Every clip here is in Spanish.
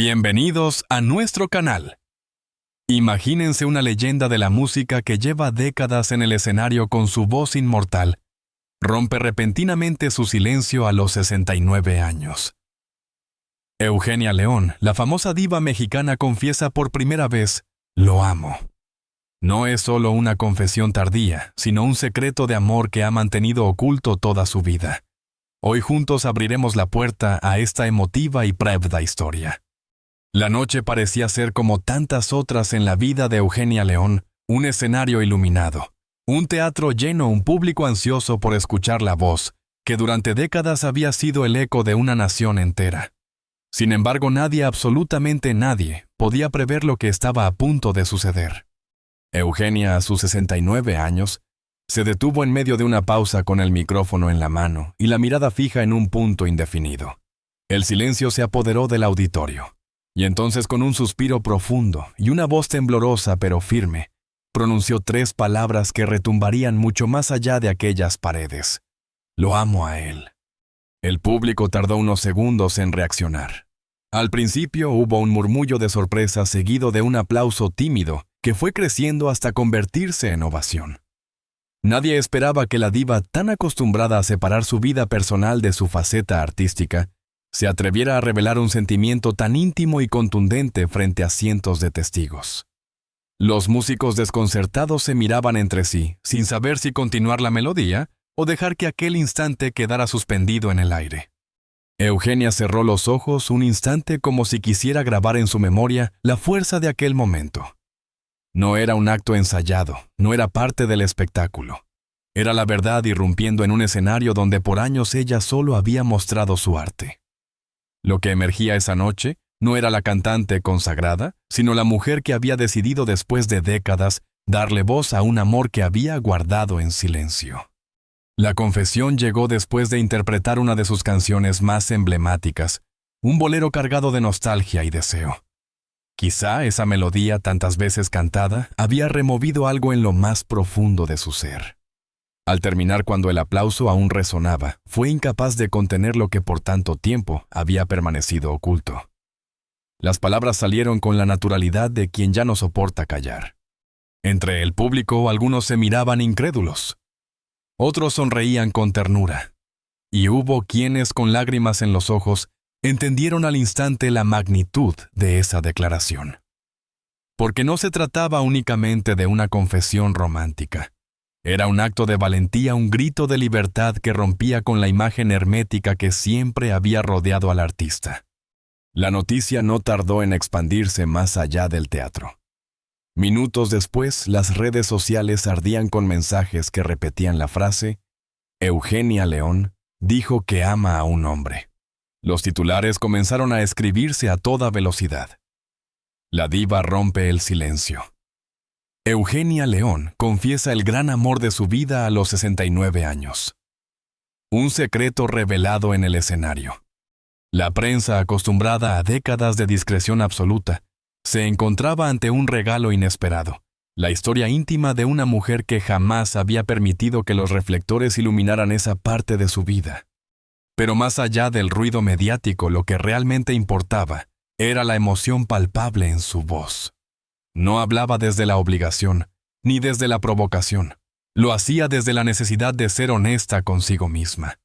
Bienvenidos a nuestro canal. Imagínense una leyenda de la música que lleva décadas en el escenario con su voz inmortal. Rompe repentinamente su silencio a los 69 años. Eugenia León, la famosa diva mexicana, confiesa por primera vez: "Lo amo". No es solo una confesión tardía, sino un secreto de amor que ha mantenido oculto toda su vida. Hoy juntos abriremos la puerta a esta emotiva y pravda historia. La noche parecía ser como tantas otras en la vida de Eugenia León, un escenario iluminado, un teatro lleno, un público ansioso por escuchar la voz, que durante décadas había sido el eco de una nación entera. Sin embargo, nadie, absolutamente nadie, podía prever lo que estaba a punto de suceder. Eugenia, a sus 69 años, se detuvo en medio de una pausa con el micrófono en la mano y la mirada fija en un punto indefinido. El silencio se apoderó del auditorio. Y entonces, con un suspiro profundo y una voz temblorosa pero firme, pronunció 3 palabras que retumbarían mucho más allá de aquellas paredes. "Lo amo a él". El público tardó unos segundos en reaccionar. Al principio hubo un murmullo de sorpresa seguido de un aplauso tímido que fue creciendo hasta convertirse en ovación. Nadie esperaba que la diva, tan acostumbrada a separar su vida personal de su faceta artística, se atreviera a revelar un sentimiento tan íntimo y contundente frente a cientos de testigos. Los músicos desconcertados se miraban entre sí, sin saber si continuar la melodía o dejar que aquel instante quedara suspendido en el aire. Eugenia cerró los ojos un instante como si quisiera grabar en su memoria la fuerza de aquel momento. No era un acto ensayado, no era parte del espectáculo. Era la verdad irrumpiendo en un escenario donde por años ella solo había mostrado su arte. Lo que emergía esa noche no era la cantante consagrada, sino la mujer que había decidido después de décadas darle voz a un amor que había guardado en silencio. La confesión llegó después de interpretar una de sus canciones más emblemáticas, un bolero cargado de nostalgia y deseo. Quizá esa melodía, tantas veces cantada, había removido algo en lo más profundo de su ser. Al terminar, cuando el aplauso aún resonaba, fue incapaz de contener lo que por tanto tiempo había permanecido oculto. Las palabras salieron con la naturalidad de quien ya no soporta callar. Entre el público, algunos se miraban incrédulos. Otros sonreían con ternura. Y hubo quienes, con lágrimas en los ojos, entendieron al instante la magnitud de esa declaración. Porque no se trataba únicamente de una confesión romántica. Era un acto de valentía, un grito de libertad que rompía con la imagen hermética que siempre había rodeado al artista. La noticia no tardó en expandirse más allá del teatro. Minutos después, las redes sociales ardían con mensajes que repetían la frase: "Eugenia León dijo que ama a un hombre". Los titulares comenzaron a escribirse a toda velocidad. La diva rompe el silencio. Eugenia León confiesa el gran amor de su vida a los 69 años. Un secreto revelado en el escenario. La prensa, acostumbrada a décadas de discreción absoluta, se encontraba ante un regalo inesperado, la historia íntima de una mujer que jamás había permitido que los reflectores iluminaran esa parte de su vida. Pero más allá del ruido mediático, lo que realmente importaba era la emoción palpable en su voz. No hablaba desde la obligación, ni desde la provocación. Lo hacía desde la necesidad de ser honesta consigo misma.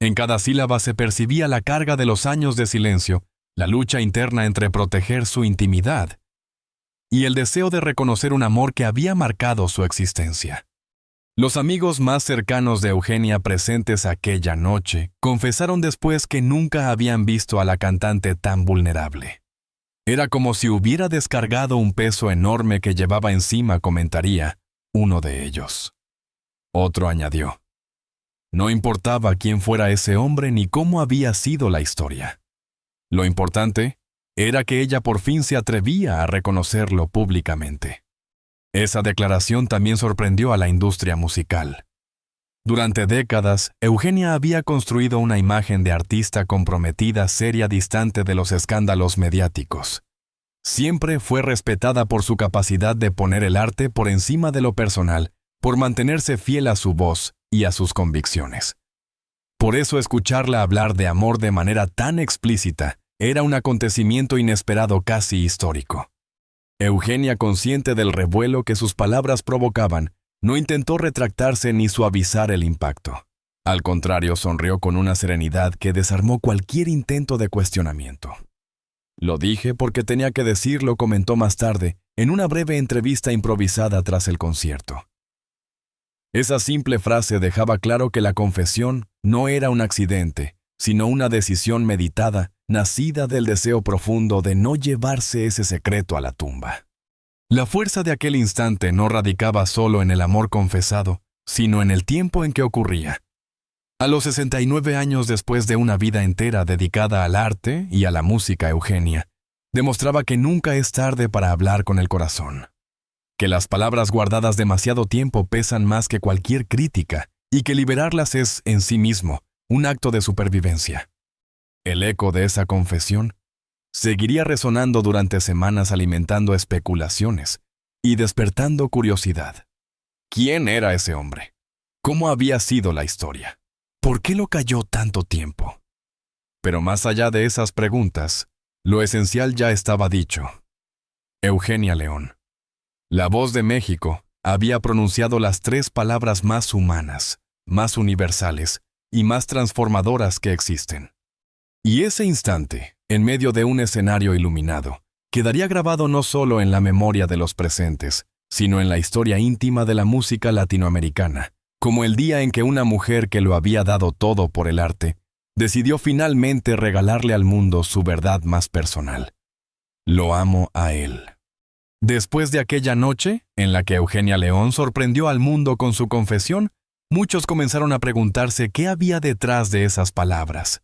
En cada sílaba se percibía la carga de los años de silencio, la lucha interna entre proteger su intimidad y el deseo de reconocer un amor que había marcado su existencia. Los amigos más cercanos de Eugenia presentes aquella noche confesaron después que nunca habían visto a la cantante tan vulnerable. Era como si hubiera descargado un peso enorme que llevaba encima, comentaría uno de ellos. Otro añadió: "No importaba quién fuera ese hombre ni cómo había sido la historia. Lo importante era que ella por fin se atrevía a reconocerlo públicamente". Esa declaración también sorprendió a la industria musical. Durante décadas, Eugenia había construido una imagen de artista comprometida, seria, distante de los escándalos mediáticos. Siempre fue respetada por su capacidad de poner el arte por encima de lo personal, por mantenerse fiel a su voz y a sus convicciones. Por eso escucharla hablar de amor de manera tan explícita Era un acontecimiento inesperado, casi histórico. Eugenia, consciente del revuelo que sus palabras provocaban, no intentó retractarse ni suavizar el impacto. Al contrario, sonrió con una serenidad que desarmó cualquier intento de cuestionamiento. Lo dije porque tenía que decirlo, comentó más tarde, en una breve entrevista improvisada tras el concierto. Esa simple frase dejaba claro que la confesión no era un accidente, sino una decisión meditada, nacida del deseo profundo de no llevarse ese secreto a la tumba. La fuerza de aquel instante no radicaba solo en el amor confesado, sino en el tiempo en que ocurría. A los 69 años, después de una vida entera dedicada al arte y a la música, Eugenia demostraba que nunca es tarde para hablar con el corazón, que las palabras guardadas demasiado tiempo pesan más que cualquier crítica y que liberarlas es, en sí mismo, un acto de supervivencia. El eco de esa confesión seguiría resonando durante semanas, alimentando especulaciones y despertando curiosidad. ¿Quién era ese hombre? ¿Cómo había sido la historia? ¿Por qué lo calló tanto tiempo? Pero más allá de esas preguntas, lo esencial ya estaba dicho. Eugenia León, la voz de México, había pronunciado las 3 palabras más humanas, más universales y más transformadoras que existen. Y ese instante, en medio de un escenario iluminado, quedaría grabado no solo en la memoria de los presentes, sino en la historia íntima de la música latinoamericana, como el día en que una mujer que lo había dado todo por el arte, decidió finalmente regalarle al mundo su verdad más personal. Lo amo a él. Después de aquella noche, en la que Eugenia León sorprendió al mundo con su confesión, muchos comenzaron a preguntarse qué había detrás de esas palabras.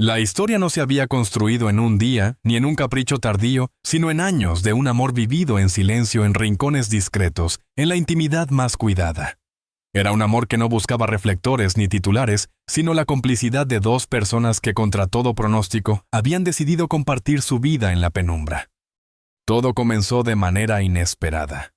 La historia no se había construido en un día, ni en un capricho tardío, sino en años de un amor vivido en silencio, en rincones discretos, en la intimidad más cuidada. Era un amor que no buscaba reflectores ni titulares, sino la complicidad de 2 personas que contra todo pronóstico habían decidido compartir su vida en la penumbra. Todo comenzó de manera inesperada.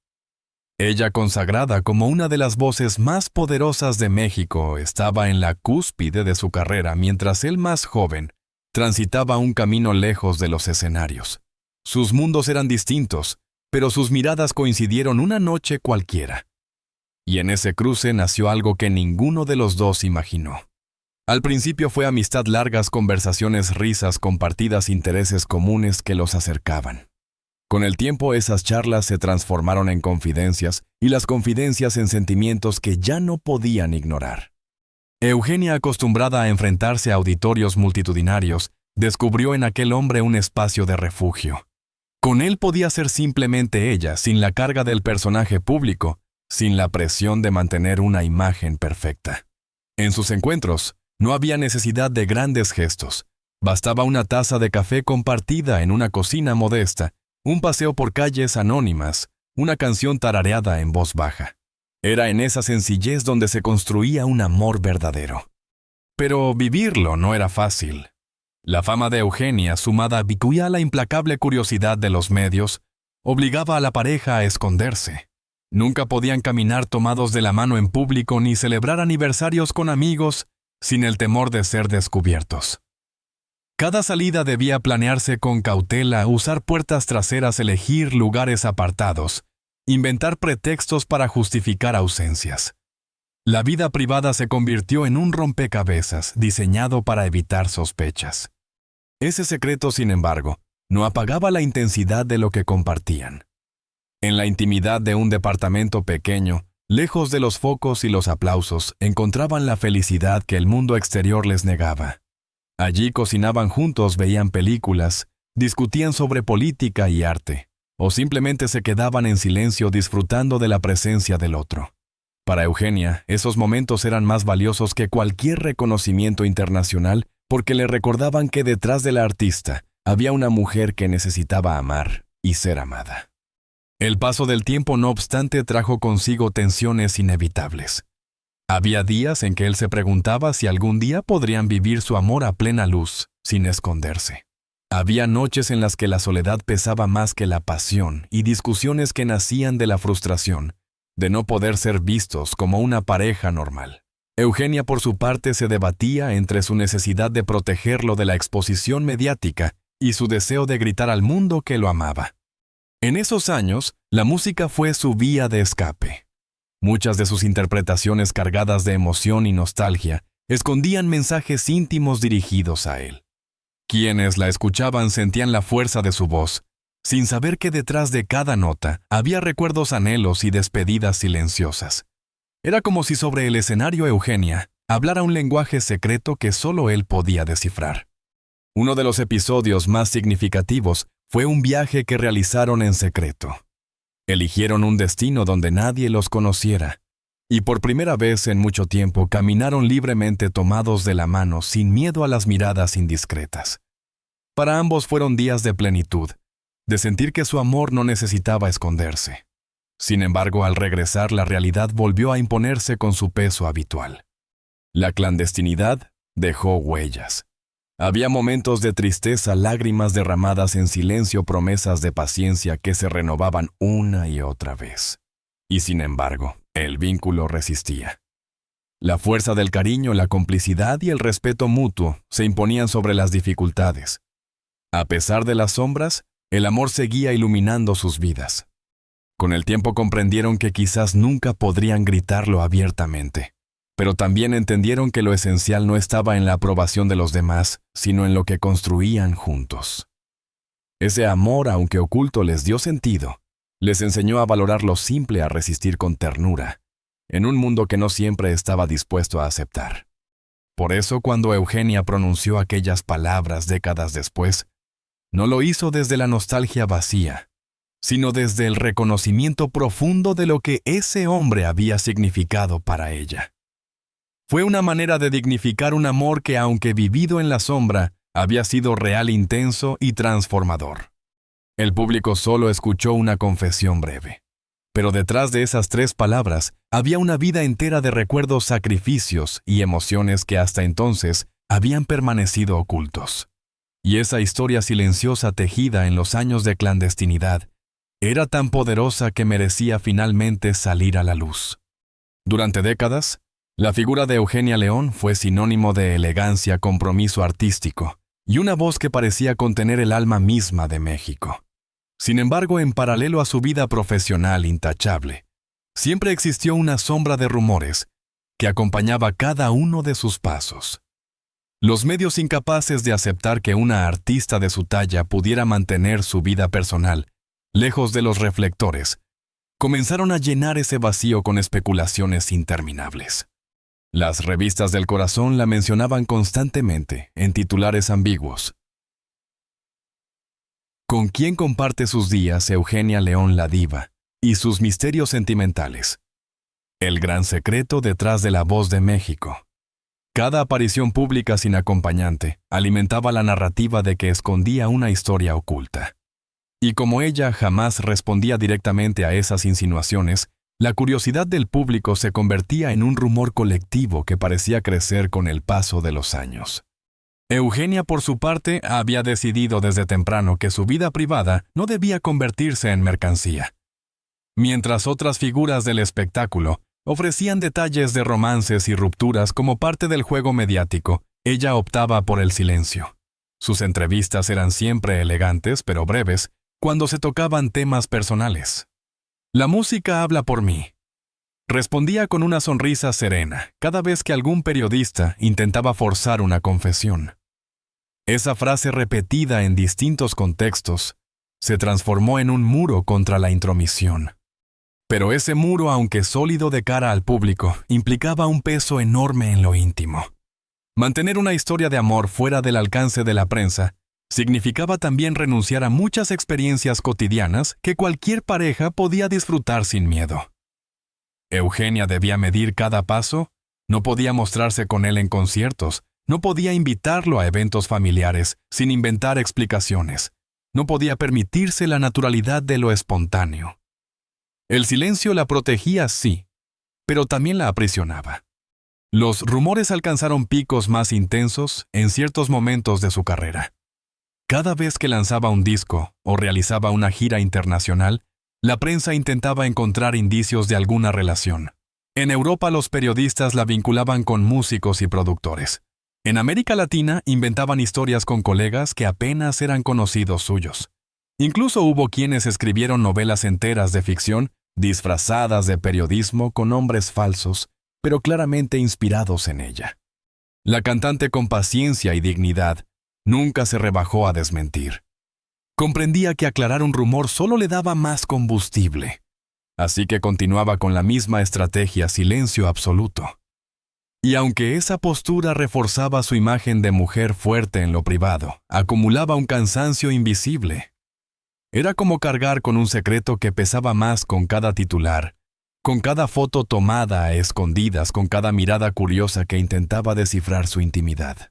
Ella, consagrada como una de las voces más poderosas de México, estaba en la cúspide de su carrera, mientras él, más joven, transitaba un camino lejos de los escenarios. Sus mundos eran distintos, pero sus miradas coincidieron una noche cualquiera. Y en ese cruce nació algo que ninguno de los dos imaginó. Al principio fue amistad, largas conversaciones, risas compartidas, intereses comunes que los acercaban. Con el tiempo esas charlas se transformaron en confidencias y las confidencias en sentimientos que ya no podían ignorar. Eugenia, acostumbrada a enfrentarse a auditorios multitudinarios, descubrió en aquel hombre un espacio de refugio. Con él podía ser simplemente ella, sin la carga del personaje público, sin la presión de mantener una imagen perfecta. En sus encuentros, no había necesidad de grandes gestos. Bastaba una taza de café compartida en una cocina modesta, un paseo por calles anónimas, una canción tarareada en voz baja. Era en esa sencillez donde se construía un amor verdadero. Pero vivirlo no era fácil. La fama de Eugenia, sumada a la implacable curiosidad de los medios, obligaba a la pareja a esconderse. Nunca podían caminar tomados de la mano en público ni celebrar aniversarios con amigos sin el temor de ser descubiertos. Cada salida debía planearse con cautela, usar puertas traseras, elegir lugares apartados, inventar pretextos para justificar ausencias. La vida privada se convirtió en un rompecabezas diseñado para evitar sospechas. Ese secreto, sin embargo, no apagaba la intensidad de lo que compartían. En la intimidad de un departamento pequeño, lejos de los focos y los aplausos, encontraban la felicidad que el mundo exterior les negaba. Allí cocinaban juntos, veían películas, discutían sobre política y arte, o simplemente se quedaban en silencio disfrutando de la presencia del otro. Para Eugenia, esos momentos eran más valiosos que cualquier reconocimiento internacional porque le recordaban que detrás de la artista había una mujer que necesitaba amar y ser amada. El paso del tiempo, no obstante, trajo consigo tensiones inevitables. Había días en que él se preguntaba si algún día podrían vivir su amor a plena luz, sin esconderse. Había noches en las que la soledad pesaba más que la pasión y discusiones que nacían de la frustración de no poder ser vistos como una pareja normal. Eugenia, por su parte, se debatía entre su necesidad de protegerlo de la exposición mediática y su deseo de gritar al mundo que lo amaba. En esos años, la música fue su vía de escape. Muchas de sus interpretaciones cargadas de emoción y nostalgia escondían mensajes íntimos dirigidos a él. Quienes la escuchaban sentían la fuerza de su voz, sin saber que detrás de cada nota había recuerdos, anhelos y despedidas silenciosas. Era como si sobre el escenario Eugenia hablara un lenguaje secreto que solo él podía descifrar. Uno de los episodios más significativos fue un viaje que realizaron en secreto. Eligieron un destino donde nadie los conociera, y por primera vez en mucho tiempo caminaron libremente tomados de la mano sin miedo a las miradas indiscretas. Para ambos fueron días de plenitud, de sentir que su amor no necesitaba esconderse. Sin embargo, al regresar, la realidad volvió a imponerse con su peso habitual. La clandestinidad dejó huellas. Había momentos de tristeza, lágrimas derramadas en silencio, promesas de paciencia que se renovaban una y otra vez. Y sin embargo, el vínculo resistía. La fuerza del cariño, la complicidad y el respeto mutuo se imponían sobre las dificultades. A pesar de las sombras, el amor seguía iluminando sus vidas. Con el tiempo comprendieron que quizás nunca podrían gritarlo abiertamente, pero también entendieron que lo esencial no estaba en la aprobación de los demás, sino en lo que construían juntos. Ese amor, aunque oculto, les dio sentido. Les enseñó a valorar lo simple, a resistir con ternura, en un mundo que no siempre estaba dispuesto a aceptar. Por eso, cuando Eugenia pronunció aquellas palabras décadas después, no lo hizo desde la nostalgia vacía, sino desde el reconocimiento profundo de lo que ese hombre había significado para ella. Fue una manera de dignificar un amor que, aunque vivido en la sombra, había sido real, intenso y transformador. El público solo escuchó una confesión breve, pero detrás de esas 3 palabras había una vida entera de recuerdos, sacrificios y emociones que hasta entonces habían permanecido ocultos. Y esa historia silenciosa tejida en los años de clandestinidad era tan poderosa que merecía finalmente salir a la luz. Durante décadas, la figura de Eugenia León fue sinónimo de elegancia, compromiso artístico y una voz que parecía contener el alma misma de México. Sin embargo, en paralelo a su vida profesional intachable, siempre existió una sombra de rumores que acompañaba cada uno de sus pasos. Los medios, incapaces de aceptar que una artista de su talla pudiera mantener su vida personal lejos de los reflectores, comenzaron a llenar ese vacío con especulaciones interminables. Las revistas del corazón la mencionaban constantemente en titulares ambiguos. ¿Con quién comparte sus días Eugenia León la diva y sus misterios sentimentales? El gran secreto detrás de la voz de México. Cada aparición pública sin acompañante alimentaba la narrativa de que escondía una historia oculta. Y como ella jamás respondía directamente a esas insinuaciones, la curiosidad del público se convertía en un rumor colectivo que parecía crecer con el paso de los años. Eugenia, por su parte, había decidido desde temprano que su vida privada no debía convertirse en mercancía. Mientras otras figuras del espectáculo ofrecían detalles de romances y rupturas como parte del juego mediático, ella optaba por el silencio. Sus entrevistas eran siempre elegantes, pero breves, cuando se tocaban temas personales. La música habla por mí. Respondía con una sonrisa serena cada vez que algún periodista intentaba forzar una confesión. Esa frase, repetida en distintos contextos, se transformó en un muro contra la intromisión. Pero ese muro, aunque sólido de cara al público, implicaba un peso enorme en lo íntimo. Mantener una historia de amor fuera del alcance de la prensa significaba también renunciar a muchas experiencias cotidianas que cualquier pareja podía disfrutar sin miedo. Eugenia debía medir cada paso, no podía mostrarse con él en conciertos, no podía invitarlo a eventos familiares sin inventar explicaciones, no podía permitirse la naturalidad de lo espontáneo. El silencio la protegía, sí, pero también la aprisionaba. Los rumores alcanzaron picos más intensos en ciertos momentos de su carrera. Cada vez que lanzaba un disco o realizaba una gira internacional, la prensa intentaba encontrar indicios de alguna relación. En Europa, los periodistas la vinculaban con músicos y productores. En América Latina inventaban historias con colegas que apenas eran conocidos suyos. Incluso hubo quienes escribieron novelas enteras de ficción, disfrazadas de periodismo con nombres falsos, pero claramente inspirados en ella. La cantante, con paciencia y dignidad, nunca se rebajó a desmentir. Comprendía que aclarar un rumor solo le daba más combustible. Así que continuaba con la misma estrategia, silencio absoluto. Y aunque esa postura reforzaba su imagen de mujer fuerte en lo privado, acumulaba un cansancio invisible. Era como cargar con un secreto que pesaba más con cada titular, con cada foto tomada a escondidas, con cada mirada curiosa que intentaba descifrar su intimidad.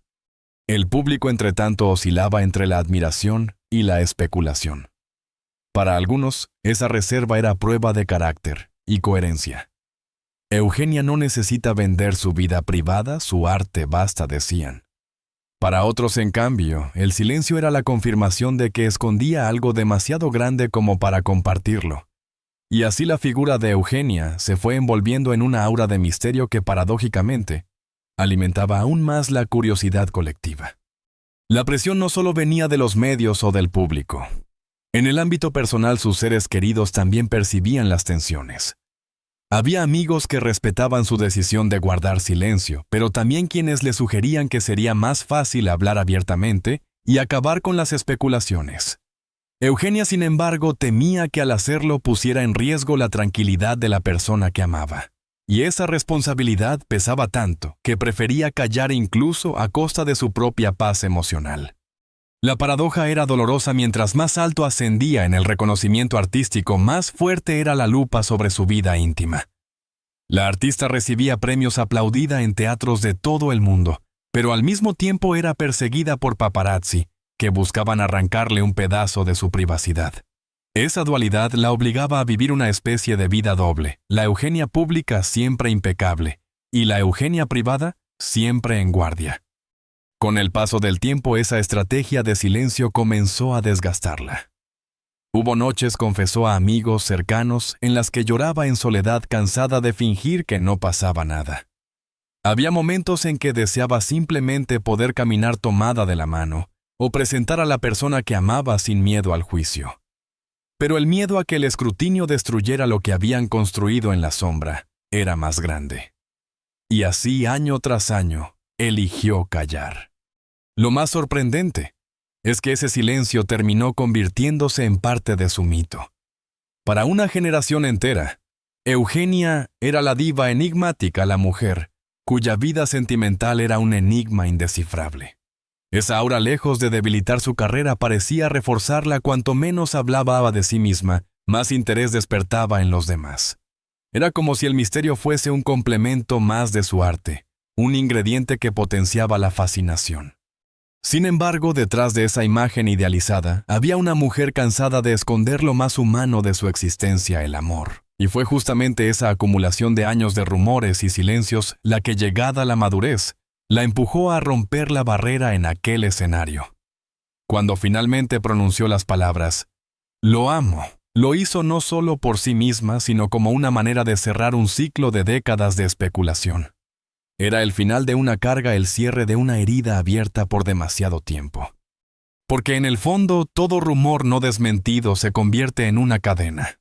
El público, entretanto, oscilaba entre la admiración y la especulación. Para algunos, esa reserva era prueba de carácter y coherencia. Eugenia no necesita vender su vida privada, su arte basta, decían. Para otros, en cambio, el silencio era la confirmación de que escondía algo demasiado grande como para compartirlo. Y así la figura de Eugenia se fue envolviendo en una aura de misterio que, paradójicamente, alimentaba aún más la curiosidad colectiva. La presión no solo venía de los medios o del público. En el ámbito personal, sus seres queridos también percibían las tensiones. Había amigos que respetaban su decisión de guardar silencio, pero también quienes le sugerían que sería más fácil hablar abiertamente y acabar con las especulaciones. Eugenia, sin embargo, temía que al hacerlo pusiera en riesgo la tranquilidad de la persona que amaba. Y esa responsabilidad pesaba tanto que prefería callar incluso a costa de su propia paz emocional. La paradoja era dolorosa: mientras más alto ascendía en el reconocimiento artístico, más fuerte era la lupa sobre su vida íntima. La artista recibía premios, aplaudida en teatros de todo el mundo, pero al mismo tiempo era perseguida por paparazzi, que buscaban arrancarle un pedazo de su privacidad. Esa dualidad la obligaba a vivir una especie de vida doble: la Eugenia pública siempre impecable, y la Eugenia privada siempre en guardia. Con el paso del tiempo, esa estrategia de silencio comenzó a desgastarla. Hubo noches, confesó a amigos cercanos, en las que lloraba en soledad, cansada de fingir que no pasaba nada. Había momentos en que deseaba simplemente poder caminar tomada de la mano, o presentar a la persona que amaba sin miedo al juicio. Pero el miedo a que el escrutinio destruyera lo que habían construido en la sombra era más grande. Y así, año tras año, eligió callar. Lo más sorprendente es que ese silencio terminó convirtiéndose en parte de su mito. Para una generación entera, Eugenia era la diva enigmática, la mujer cuya vida sentimental era un enigma indescifrable. Esa aura, lejos de debilitar su carrera, parecía reforzarla. Cuanto menos hablaba de sí misma, más interés despertaba en los demás. Era como si el misterio fuese un complemento más de su arte, un ingrediente que potenciaba la fascinación. Sin embargo, detrás de esa imagen idealizada, había una mujer cansada de esconder lo más humano de su existencia, el amor. Y fue justamente esa acumulación de años de rumores y silencios la que, llegada a la madurez, la empujó a romper la barrera en aquel escenario. Cuando finalmente pronunció las palabras «Lo amo», lo hizo no solo por sí misma, sino como una manera de cerrar un ciclo de décadas de especulación. Era el final de una carga, el cierre de una herida abierta por demasiado tiempo. Porque en el fondo, todo rumor no desmentido se convierte en una cadena.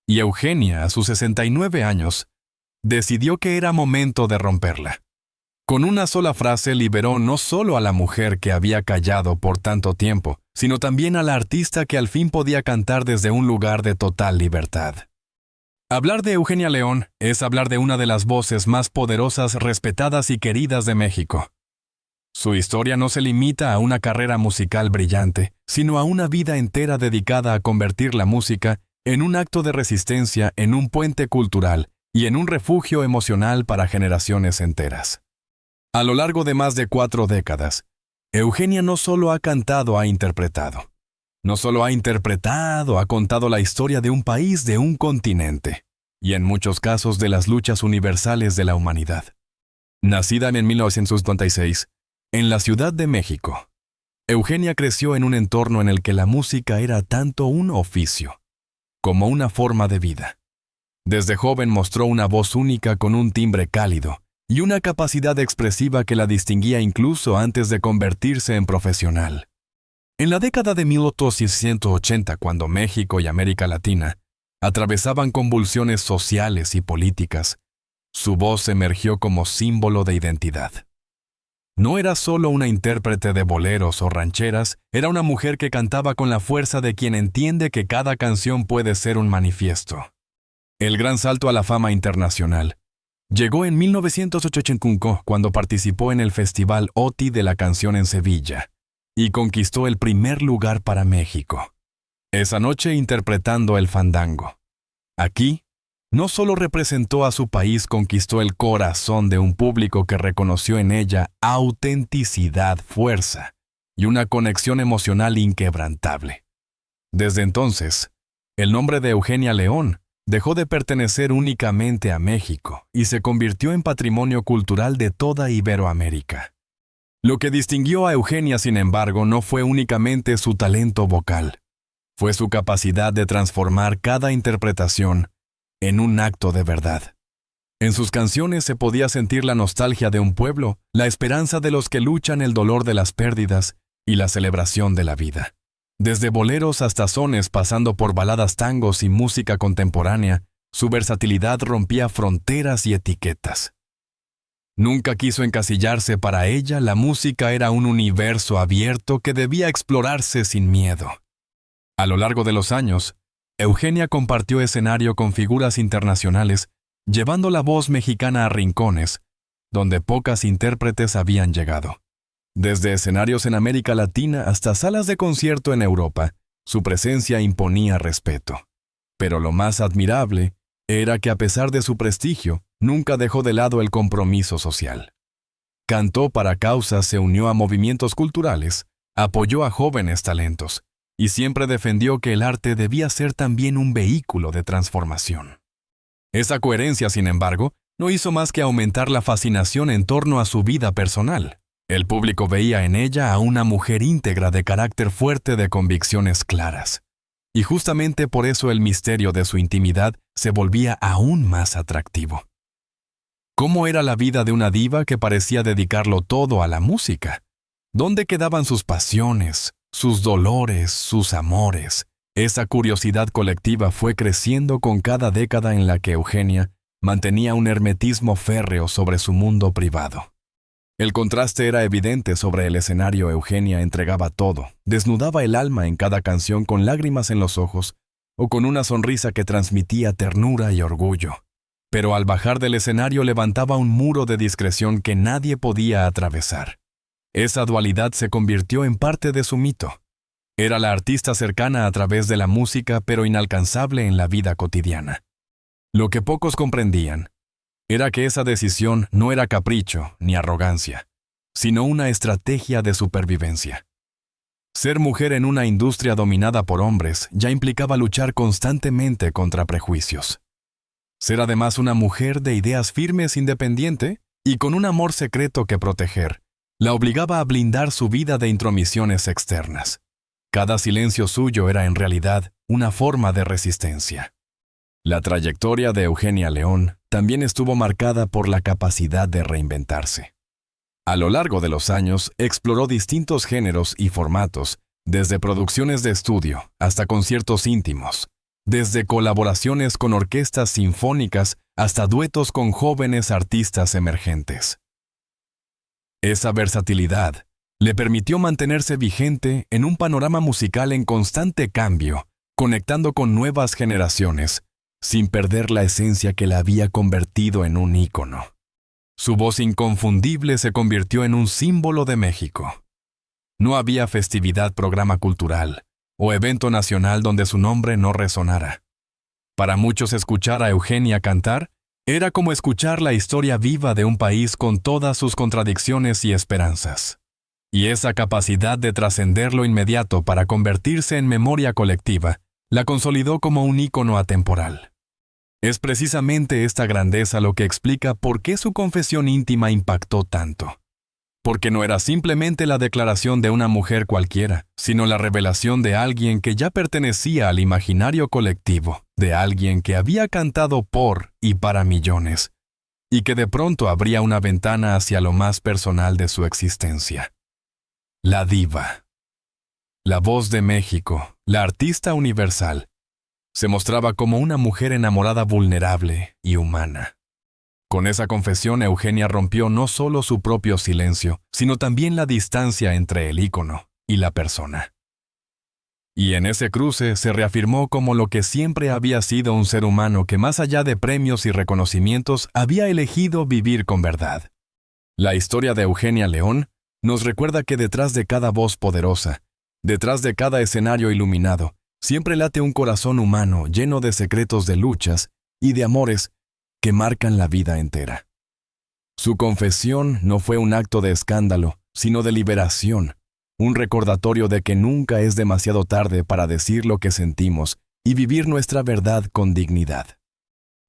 Y Eugenia, a sus 69 años, decidió que era momento de romperla. Con una sola frase liberó no solo a la mujer que había callado por tanto tiempo, sino también a la artista que al fin podía cantar desde un lugar de total libertad. Hablar de Eugenia León es hablar de una de las voces más poderosas, respetadas y queridas de México. Su historia no se limita a una carrera musical brillante, sino a una vida entera dedicada a convertir la música en un acto de resistencia, en un puente cultural y en un refugio emocional para generaciones enteras. A lo largo de más de 4 décadas, Eugenia no solo ha cantado, ha interpretado. No solo ha interpretado, ha contado la historia de un país, de un continente, y en muchos casos de las luchas universales de la humanidad. Nacida en 1956, en la Ciudad de México, Eugenia creció en un entorno en el que la música era tanto un oficio como una forma de vida. Desde joven mostró una voz única con un timbre cálido, y una capacidad expresiva que la distinguía incluso antes de convertirse en profesional. En la década de 1880, cuando México y América Latina atravesaban convulsiones sociales y políticas, su voz emergió como símbolo de identidad. No era solo una intérprete de boleros o rancheras, era una mujer que cantaba con la fuerza de quien entiende que cada canción puede ser un manifiesto. El gran salto a la fama internacional llegó en 1985 cuando participó en el Festival OTI de la Canción en Sevilla y conquistó el primer lugar para México. Esa noche interpretando el fandango. Aquí, no solo representó a su país, conquistó el corazón de un público que reconoció en ella autenticidad, fuerza y una conexión emocional inquebrantable. Desde entonces, el nombre de Eugenia León dejó de pertenecer únicamente a México y se convirtió en patrimonio cultural de toda Iberoamérica. Lo que distinguió a Eugenia, sin embargo, no fue únicamente su talento vocal, fue su capacidad de transformar cada interpretación en un acto de verdad. En sus canciones se podía sentir la nostalgia de un pueblo, la esperanza de los que luchan, el dolor de las pérdidas y la celebración de la vida. Desde boleros hasta sones, pasando por baladas, tangos y música contemporánea, su versatilidad rompía fronteras y etiquetas. Nunca quiso encasillarse. Para ella, la música era un universo abierto que debía explorarse sin miedo. A lo largo de los años, Eugenia compartió escenario con figuras internacionales, llevando la voz mexicana a rincones, donde pocas intérpretes habían llegado. Desde escenarios en América Latina hasta salas de concierto en Europa, su presencia imponía respeto. Pero lo más admirable era que, a pesar de su prestigio, nunca dejó de lado el compromiso social. Cantó para causas, se unió a movimientos culturales, apoyó a jóvenes talentos, y siempre defendió que el arte debía ser también un vehículo de transformación. Esa coherencia, sin embargo, no hizo más que aumentar la fascinación en torno a su vida personal. El público veía en ella a una mujer íntegra, de carácter fuerte, de convicciones claras. Y justamente por eso el misterio de su intimidad se volvía aún más atractivo. ¿Cómo era la vida de una diva que parecía dedicarlo todo a la música? ¿Dónde quedaban sus pasiones, sus dolores, sus amores? Esa curiosidad colectiva fue creciendo con cada década en la que Eugenia mantenía un hermetismo férreo sobre su mundo privado. El contraste era evidente. Sobre el escenario, Eugenia entregaba todo, desnudaba el alma en cada canción, con lágrimas en los ojos o con una sonrisa que transmitía ternura y orgullo. Pero al bajar del escenario levantaba un muro de discreción que nadie podía atravesar. Esa dualidad se convirtió en parte de su mito. Era la artista cercana a través de la música, pero inalcanzable en la vida cotidiana. Lo que pocos comprendían era que esa decisión no era capricho ni arrogancia, sino una estrategia de supervivencia. Ser mujer en una industria dominada por hombres ya implicaba luchar constantemente contra prejuicios. Ser además una mujer de ideas firmes, independiente y con un amor secreto que proteger, la obligaba a blindar su vida de intromisiones externas. Cada silencio suyo era en realidad una forma de resistencia. La trayectoria de Eugenia León también estuvo marcada por la capacidad de reinventarse. A lo largo de los años, exploró distintos géneros y formatos, desde producciones de estudio hasta conciertos íntimos, desde colaboraciones con orquestas sinfónicas hasta duetos con jóvenes artistas emergentes. Esa versatilidad le permitió mantenerse vigente en un panorama musical en constante cambio, conectando con nuevas generaciones, sin perder la esencia que la había convertido en un ícono. Su voz inconfundible se convirtió en un símbolo de México. No había festividad, programa cultural o evento nacional donde su nombre no resonara. Para muchos, escuchar a Eugenia cantar era como escuchar la historia viva de un país con todas sus contradicciones y esperanzas. Y esa capacidad de trascender lo inmediato para convertirse en memoria colectiva la consolidó como un ícono atemporal. Es precisamente esta grandeza lo que explica por qué su confesión íntima impactó tanto. Porque no era simplemente la declaración de una mujer cualquiera, sino la revelación de alguien que ya pertenecía al imaginario colectivo, de alguien que había cantado por y para millones, y que de pronto abría una ventana hacia lo más personal de su existencia. La diva. La voz de México, la artista universal, se mostraba como una mujer enamorada vulnerable y humana. Con esa confesión, Eugenia rompió no solo su propio silencio, sino también la distancia entre el ícono y la persona. Y en ese cruce se reafirmó como lo que siempre había sido un ser humano que, más allá de premios y reconocimientos, había elegido vivir con verdad. La historia de Eugenia León nos recuerda que detrás de cada voz poderosa, detrás de cada escenario iluminado, siempre late un corazón humano lleno de secretos, de luchas y de amores que marcan la vida entera. Su confesión no fue un acto de escándalo, sino de liberación, un recordatorio de que nunca es demasiado tarde para decir lo que sentimos y vivir nuestra verdad con dignidad.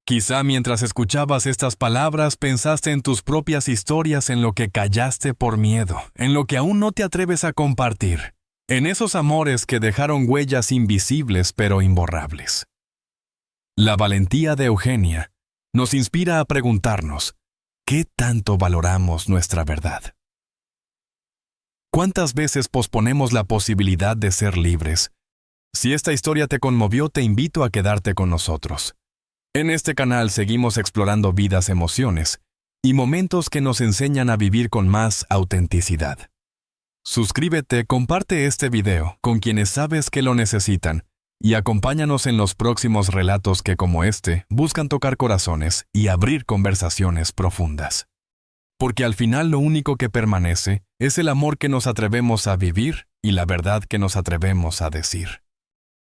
Quizá mientras escuchabas estas palabras pensaste en tus propias historias, en lo que callaste por miedo, en lo que aún no te atreves a compartir, en esos amores que dejaron huellas invisibles pero imborrables. La valentía de Eugenia nos inspira a preguntarnos, ¿qué tanto valoramos nuestra verdad? ¿Cuántas veces posponemos la posibilidad de ser libres? Si esta historia te conmovió, te invito a quedarte con nosotros. En este canal seguimos explorando vidas, emociones y momentos que nos enseñan a vivir con más autenticidad. Suscríbete, comparte este video con quienes sabes que lo necesitan y acompáñanos en los próximos relatos que, como este, buscan tocar corazones y abrir conversaciones profundas. Porque al final lo único que permanece es el amor que nos atrevemos a vivir y la verdad que nos atrevemos a decir.